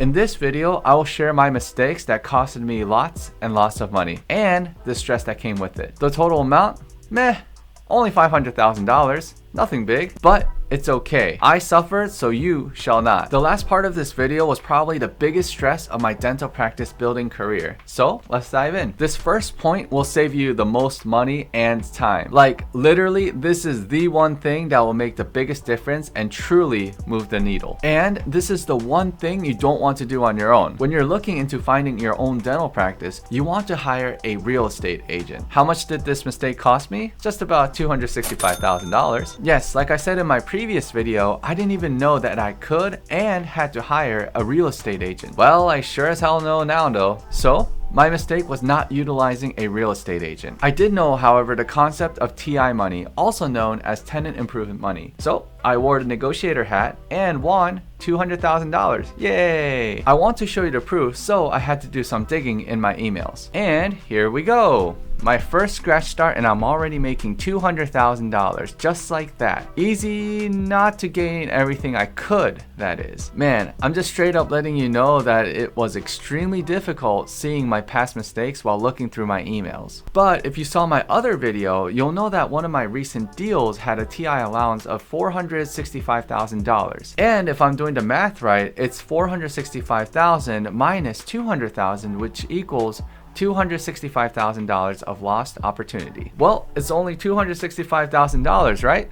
In this video, I will share my mistakes that costed me lots and lots of money and the stress that came with it. The total amount? Meh, only $500,000. Nothing big, but it's okay. I suffered, so you shall not. The last part of this video was probably the biggest stress of my dental practice building career. So let's dive in. This first point will save you the most money and time. Like literally, this is the one thing that will make the biggest difference and truly move the needle. And this is the one thing you don't want to do on your own. When you're looking into finding your own dental practice, you want to hire a real estate agent. How much did this mistake cost me? Just about $265,000. Yes, like I said in my previous video, I didn't even know that I could and had to hire a real estate agent. Well, I sure as hell know now though. So my mistake was not utilizing a real estate agent. I did know, however, the concept of TI money, also known as tenant improvement money. So I wore the negotiator hat and won $200,000. Yay! I want to show you the proof, so I had to do some digging in my emails. And here we go. My first scratch start and I'm already making $200,000 just like that. Easy not to gain everything I could, that is. Man, I'm just straight up letting you know that it was extremely difficult seeing my past mistakes while looking through my emails. But if you saw my other video, you'll know that one of my recent deals had a TI allowance of $465,000. And if I'm doing the math right, it's $465,000 minus $200,000, which equals $265,000 of lost opportunity. Well, it's only $265,000, right?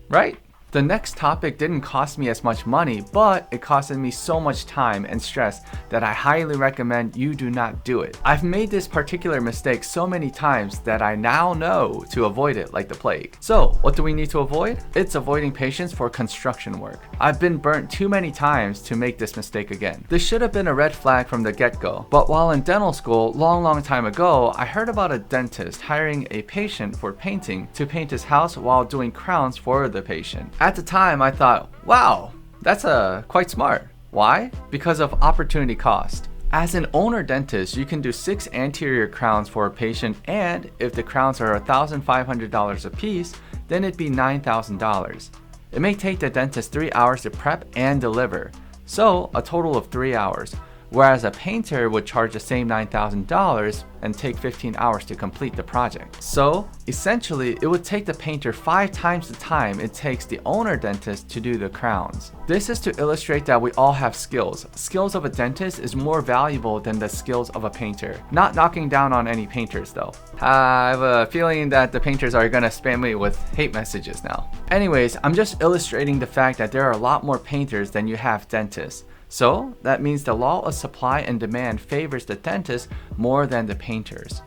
Right? The next topic didn't cost me as much money, but it costed me so much time and stress that I highly recommend you do not do it. I've made this particular mistake so many times that I now know to avoid it like the plague. So, what do we need to avoid? It's avoiding patients for construction work. I've been burnt too many times to make this mistake again. This should have been a red flag from the get-go. But while in dental school, long time ago, I heard about a dentist hiring a patient for painting to paint his house while doing crowns for the patient. At the time, I thought, wow, that's quite smart. Why? Because of opportunity cost. As an owner dentist, you can do 6 anterior crowns for a patient, and if the crowns are $1,500 a piece, then it'd be $9,000. It may take the dentist 3 hours to prep and deliver, so a total of 3 hours. Whereas a painter would charge the same $9,000 and take 15 hours to complete the project. So essentially, it would take the painter 5 times the time it takes the owner dentist to do the crowns. This is to illustrate that we all have skills. Skills of a dentist is more valuable than the skills of a painter. Not knocking down on any painters though. I have a feeling that the painters are gonna spam me with hate messages now. Anyways, I'm just illustrating the fact that there are a lot more painters than you have dentists. So that means the law of supply and demand favors the dentist more than the painters.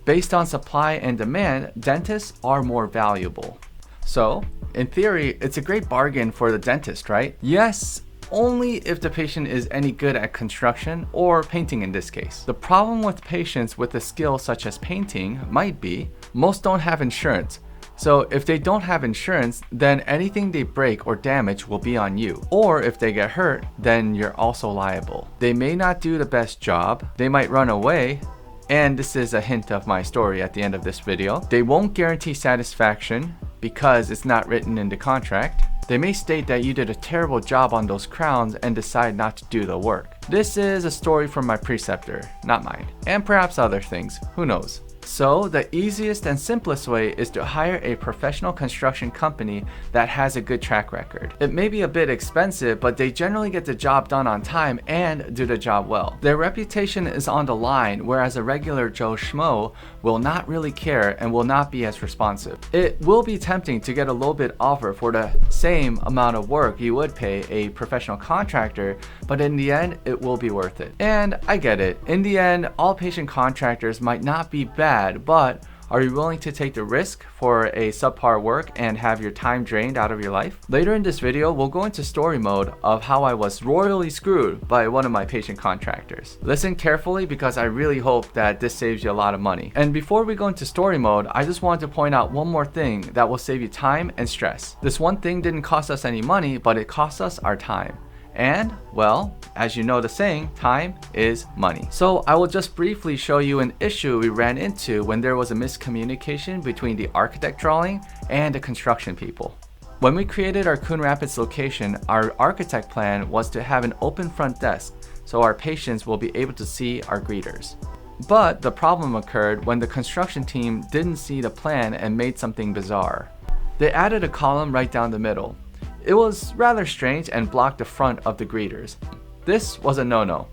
Based on supply and demand, dentists are more valuable. So, in theory, it's a great bargain for the dentist, right? Yes, only if the patient is any good at construction or painting in this case. The problem with patients with a skill such as painting might be most don't have insurance. So if they don't have insurance, then anything they break or damage will be on you. Or if they get hurt, then you're also liable. They may not do the best job, they might run away, and this is a hint of my story at the end of this video. They won't guarantee satisfaction because it's not written in the contract. They may state that you did a terrible job on those crowns and decide not to do the work. This is a story from my preceptor, not mine. And perhaps other things, who knows? So the easiest and simplest way is to hire a professional construction company that has a good track record. It may be a bit expensive, but they generally get the job done on time and do the job well. Their reputation is on the line, whereas a regular Joe Schmo will not really care and will not be as responsive. It will be tempting to get a low bid offer for the same amount of work you would pay a professional contractor, but in the end, it will be worth it. And I get it. In the end, all patient contractors might not be bad, but are you willing to take the risk for a subpar work and have your time drained out of your life? Later in this video, we'll go into story mode of how I was royally screwed by one of my patient contractors. Listen carefully because I really hope that this saves you a lot of money. And before we go into story mode, I just wanted to point out one more thing that will save you time and stress. This one thing didn't cost us any money, but it cost us our time. And, well, as you know the saying, time is money. So I will just briefly show you an issue we ran into when there was a miscommunication between the architect drawing and the construction people. When we created our Coon Rapids location, our architect plan was to have an open front desk so our patients will be able to see our greeters. But the problem occurred when the construction team didn't see the plan and made something bizarre. They added a column right down the middle. It was rather strange and blocked the front of the greeters. This was a no-no.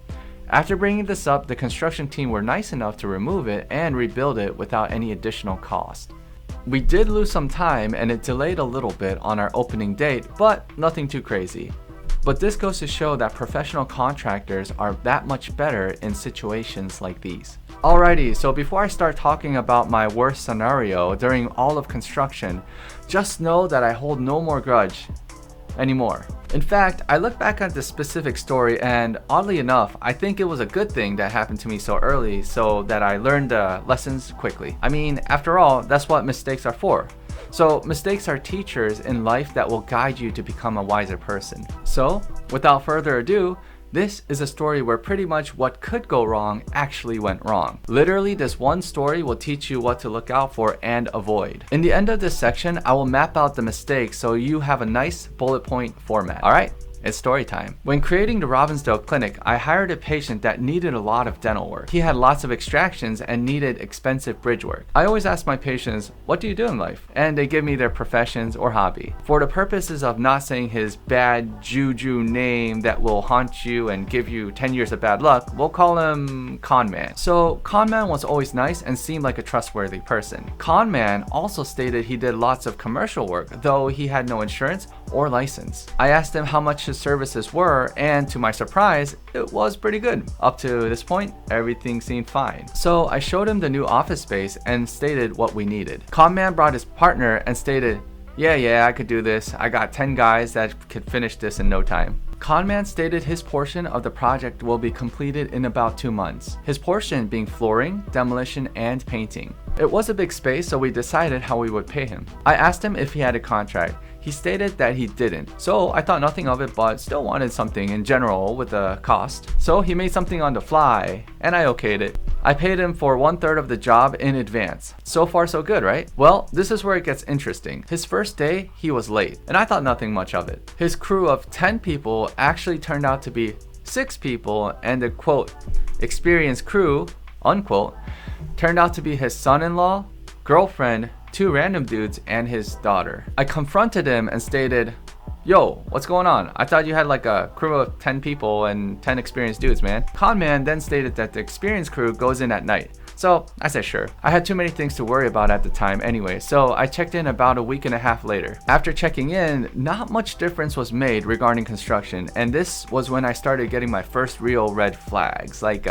After bringing this up, the construction team were nice enough to remove it and rebuild it without any additional cost. We did lose some time and it delayed a little bit on our opening date, but nothing too crazy. But this goes to show that professional contractors are that much better in situations like these. Alrighty, so before I start talking about my worst scenario during all of construction, just know that I hold no more grudge anymore. In fact, I look back at this specific story and oddly enough, I think it was a good thing that happened to me so early so that I learned the lessons quickly. I mean, after all, that's what mistakes are for. So mistakes are teachers in life that will guide you to become a wiser person. So, without further ado, this is a story where pretty much what could go wrong actually went wrong. Literally, this one story will teach you what to look out for and avoid. In the end of this section, I will map out the mistakes so you have a nice bullet point format. Alright? It's story time. When creating the Robbinsdale clinic, I hired a patient that needed a lot of dental work. He had lots of extractions and needed expensive bridge work. I always ask my patients, what do you do in life? And they give me their professions or hobby. For the purposes of not saying his bad juju name that will haunt you and give you 10 years of bad luck, we'll call him Conman. So Conman was always nice and seemed like a trustworthy person. Conman also stated he did lots of commercial work, though he had no insurance or license. I asked him how much his services were, and to my surprise, it was pretty good. Up to this point, everything seemed fine. So I showed him the new office space and stated what we needed. Conman brought his partner and stated, yeah, I could do this. I got 10 guys that could finish this in no time. Conman stated his portion of the project will be completed in about 2 months. His portion being flooring, demolition, and painting. It was a big space, so we decided how we would pay him. I asked him if he had a contract. He stated that he didn't, so I thought nothing of it but still wanted something in general with the cost. So he made something on the fly, and I okayed it. I paid him for 1/3 of the job in advance. So far so good, right? Well, this is where it gets interesting. His first day, he was late, and I thought nothing much of it. His crew of 10 people actually turned out to be 6 people, and the quote, experienced crew, unquote, turned out to be his son-in-law, girlfriend, 2 random dudes, and his daughter. I confronted him and stated, yo, what's going on? I thought you had like a crew of 10 people and 10 experienced dudes, man. Conman then stated that the experienced crew goes in at night. So I said sure. I had too many things to worry about at the time anyway, so I checked in about a week and a half later. After checking in, not much difference was made regarding construction, and this was when I started getting my first real red flags, like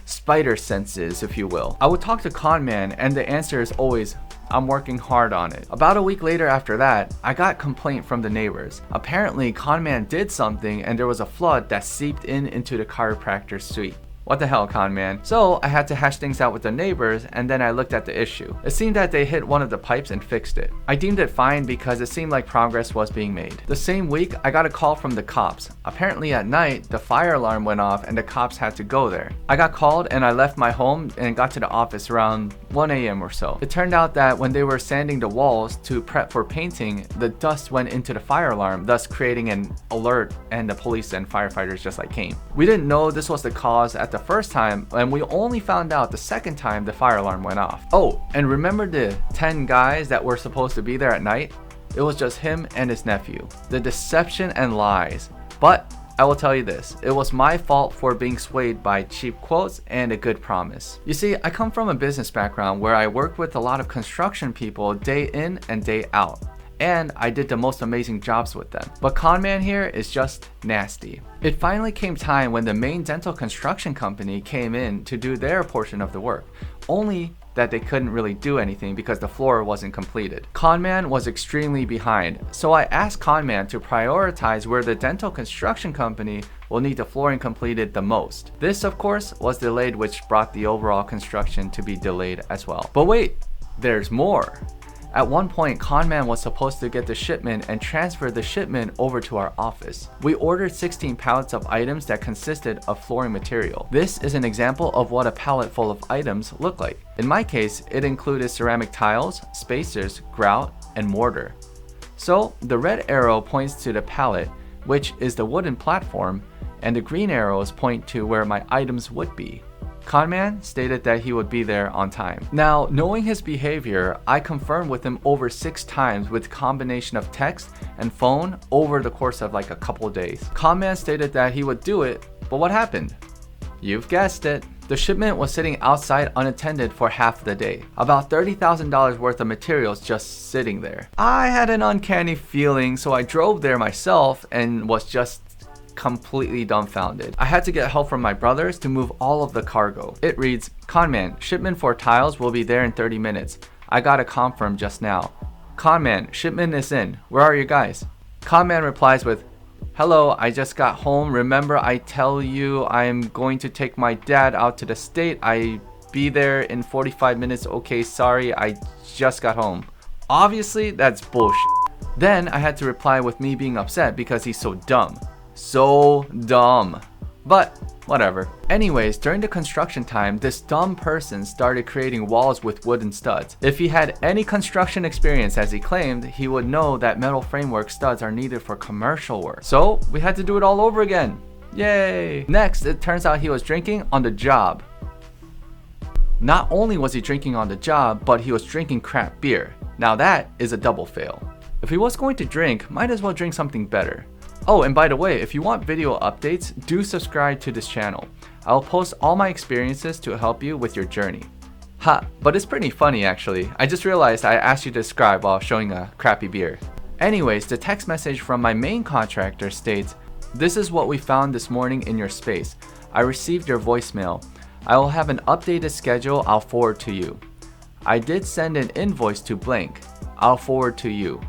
spider senses, if you will. I would talk to Conman, and the answer is always, I'm working hard on it. About a week later after that, I got complaint from the neighbors. Apparently, Conman did something and there was a flood that seeped into the chiropractor's suite. What the hell, Conman? So I had to hash things out with the neighbors, and then I looked at the issue. It seemed that they hit one of the pipes and fixed it. I deemed it fine because it seemed like progress was being made. The same week, I got a call from the cops. Apparently at night, the fire alarm went off and the cops had to go there. I got called and I left my home and got to the office around 1 a.m. or so. It turned out that when they were sanding the walls to prep for painting, the dust went into the fire alarm, thus creating an alert, and the police and firefighters just like came. We didn't know this was the cause at the first time, and we only found out the second time the fire alarm went off. Oh, and remember the 10 guys that were supposed to be there at night? It was just him and his nephew. The deception and lies. But I will tell you this, it was my fault for being swayed by cheap quotes and a good promise. You see, I come from a business background where I worked with a lot of construction people day in and day out, and I did the most amazing jobs with them. But Conman here is just nasty. It finally came time when the main dental construction company came in to do their portion of the work, only that they couldn't really do anything because the floor wasn't completed. Conman was extremely behind, so I asked Conman to prioritize where the dental construction company will need the flooring completed the most. This, of course, was delayed, which brought the overall construction to be delayed as well. But wait, there's more. At one point, Conman was supposed to get the shipment and transfer the shipment over to our office. We ordered 16 pallets of items that consisted of flooring material. This is an example of what a pallet full of items look like. In my case, it included ceramic tiles, spacers, grout, and mortar. So the red arrow points to the pallet, which is the wooden platform, and the green arrows point to where my items would be. Conman stated that he would be there on time. Now, knowing his behavior, I confirmed with him over 6 times with combination of text and phone over the course of like a couple of days. Conman stated that he would do it, but what happened? You've guessed it. The shipment was sitting outside unattended for half the day. About $30,000 worth of materials just sitting there. I had an uncanny feeling, so I drove there myself and was just completely dumbfounded. I had to get help from my brothers to move all of the cargo. It reads, Conman, shipment for tiles will be there in 30 minutes. I got a confirm just now. Conman, shipment is in. Where are you guys? Conman replies with, hello, I just got home. Remember I tell you I'm going to take my dad out to the state. I be there in 45 minutes. Okay, sorry, I just got home. Obviously, that's bullshit. Then I had to reply with me being upset because he's so dumb. So dumb. But whatever. Anyways, during the construction time, this dumb person started creating walls with wooden studs. If he had any construction experience as he claimed, he would know that metal framework studs are needed for commercial work. So we had to do it all over again. Yay! Next, it turns out he was drinking on the job. Not only was he drinking on the job, but he was drinking crap beer. Now that is a double fail. If he was going to drink, might as well drink something better. Oh, and by the way, if you want video updates, do subscribe to this channel. I'll post all my experiences to help you with your journey. Ha, but it's pretty funny actually. I just realized I asked you to describe while showing a crappy beer. Anyways, the text message from my main contractor states, this is what we found this morning in your space. I received your voicemail. I will have an updated schedule I'll forward to you. I did send an invoice to blank. I'll forward to you.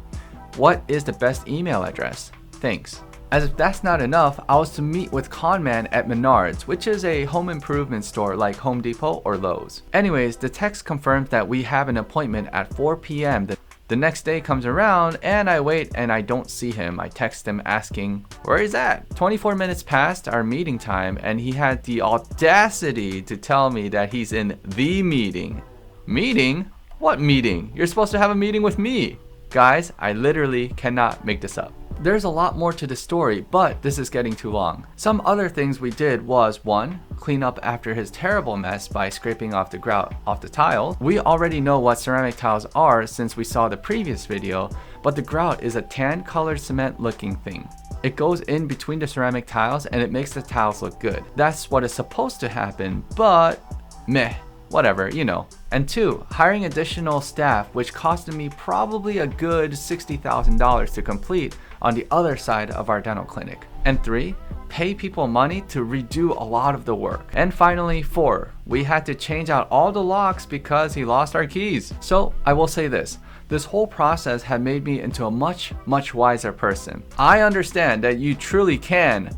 What is the best email address? Thanks. As if that's not enough, I was to meet with Conman at Menards, which is a home improvement store like Home Depot or Lowe's. Anyways, the text confirms that we have an appointment at 4 p.m. The next day comes around and I wait and I don't see him. I text him asking, where is that? 24 minutes past our meeting time and he had the audacity to tell me that he's in the meeting. Meeting? What meeting? You're supposed to have a meeting with me. Guys, I literally cannot make this up. There's a lot more to the story, but this is getting too long. Some other things we did was 1. Clean up after his terrible mess by scraping off the grout off the tiles. We already know what ceramic tiles are since we saw the previous video, but the grout is a tan colored cement looking thing. It goes in between the ceramic tiles and it makes the tiles look good. That's what is supposed to happen, but meh. Whatever, you know. And 2, hiring additional staff, which costed me probably a good $60,000 to complete on the other side of our dental clinic. And 3, pay people money to redo a lot of the work. And finally 4, we had to change out all the locks because he lost our keys. So I will say this whole process had made me into a much wiser person. I understand that you truly can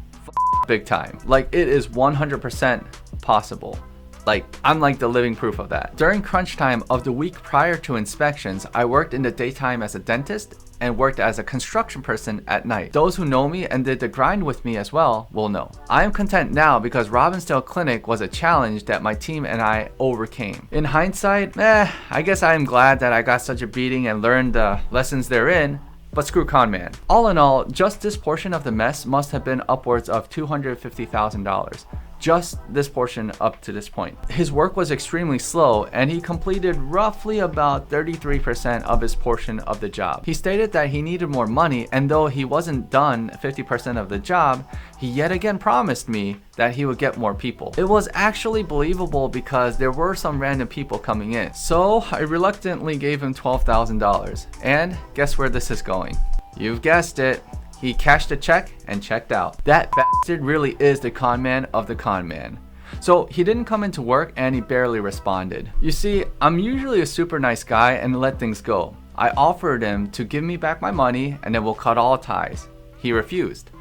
big time. Like it is 100% possible. Like, I'm like the living proof of that. During crunch time of the week prior to inspections, I worked in the daytime as a dentist and worked as a construction person at night. Those who know me and did the grind with me as well will know. I am content now because Robbinsdale Clinic was a challenge that my team and I overcame. In hindsight, I guess I am glad that I got such a beating and learned the lessons therein. But screw Conman. All in all, just this portion of the mess must have been upwards of $250,000. Just this portion up to this point. His work was extremely slow and he completed roughly about 33% of his portion of the job. He stated that he needed more money and though he wasn't done 50% of the job, he yet again promised me that he would get more people. It was actually believable because there were some random people coming in. So I reluctantly gave him $12,000. And guess where this is going? You've guessed it. He cashed a check and checked out. That bastard really is the con man of the con man. So he didn't come into work and he barely responded. You see, I'm usually a super nice guy and let things go. I offered him to give me back my money and then we'll cut all ties. He refused.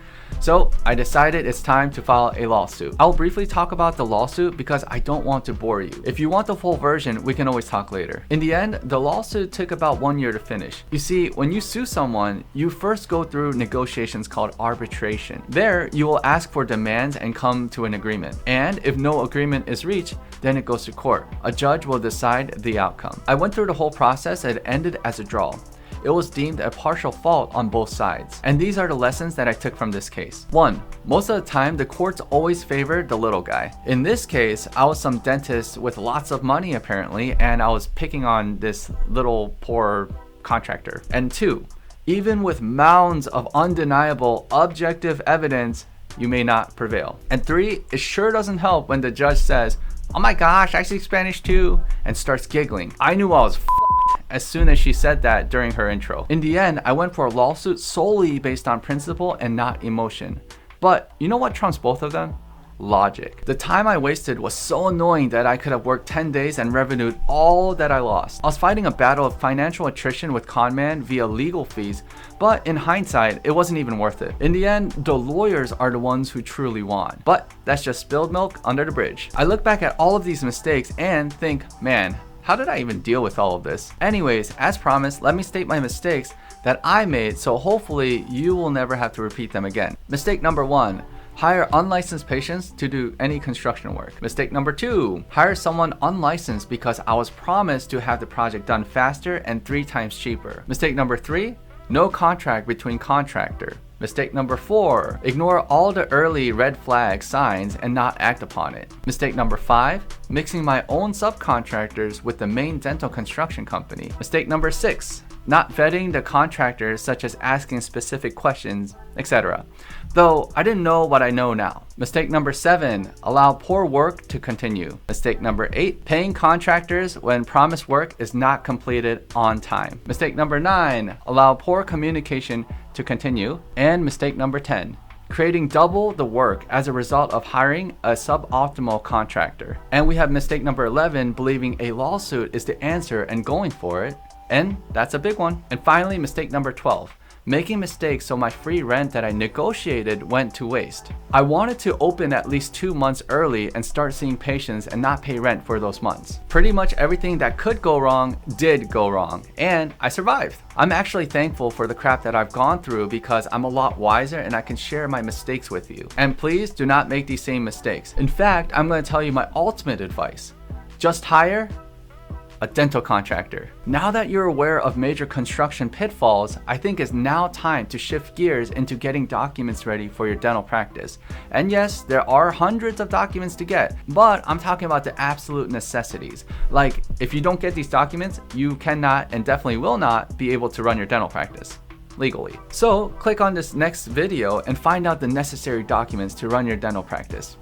So I decided it's time to file a lawsuit. I'll briefly talk about the lawsuit because I don't want to bore you. If you want the full version, we can always talk later. In the end, the lawsuit took about 1 year to finish. You see, when you sue someone, you first go through negotiations called arbitration. There, you will ask for demands and come to an agreement. And if no agreement is reached, then it goes to court. A judge will decide the outcome. I went through the whole process and it ended as a draw. it was deemed a partial fault on both sides. And these are the lessons that I took from this case. 1. Most of the time, the courts always favor the little guy. In this case, I was some dentist with lots of money apparently, and I was picking on this little poor contractor. And 2, even with mounds of undeniable objective evidence, you may not prevail. And 3, it sure doesn't help when the judge says, "Oh my gosh, I speak Spanish too," and starts giggling. I knew I was f***ed as soon as she said that during her intro. In the end, I went for a lawsuit solely based on principle and not emotion. But you know what trumps both of them? Logic. The time I wasted was so annoying that I could have worked 10 days and revenued all that I lost. I was fighting a battle of financial attrition with conman via legal fees, but in hindsight, it wasn't even worth it. In the end, the lawyers are the ones who truly won. But that's just spilled milk under the bridge. I look back at all of these mistakes and think, man, how did I even deal with all of this? Anyways, as promised, let me state my mistakes that I made so hopefully you will never have to repeat them again. Mistake number 1. Hire unlicensed patients to do any construction work. Mistake number 2, hire someone unlicensed because I was promised to have the project done faster and 3 times cheaper. Mistake number 3, no contract between contractor. Mistake number 4, ignore all the early red flag signs and not act upon it. Mistake number 5, mixing my own subcontractors with the main dental construction company. Mistake number 6, not vetting the contractors such as asking specific questions, etc. Though I didn't know what I know now. Mistake number 7, allow poor work to continue. Mistake number 8, paying contractors when promised work is not completed on time. Mistake number 9, allow poor communication to continue. And mistake number 10, creating double the work as a result of hiring a suboptimal contractor. And we have mistake number 11, believing a lawsuit is the answer and going for it. And that's a big one. And finally, mistake number 12, making mistakes so my free rent that I negotiated went to waste. I wanted to open at least 2 months early and start seeing patients and not pay rent for those months. Pretty much everything that could go wrong did go wrong, and I survived. I'm actually thankful for the crap that I've gone through because I'm a lot wiser and I can share my mistakes with you. And please do not make these same mistakes. In fact, I'm going to tell you my ultimate advice. Just hire a dental contractor. Now that you're aware of major construction pitfalls, I think it's now time to shift gears into getting documents ready for your dental practice. And yes, there are hundreds of documents to get, but I'm talking about the absolute necessities. Like, if you don't get these documents, you cannot and definitely will not be able to run your dental practice legally. So click on this next video and find out the necessary documents to run your dental practice.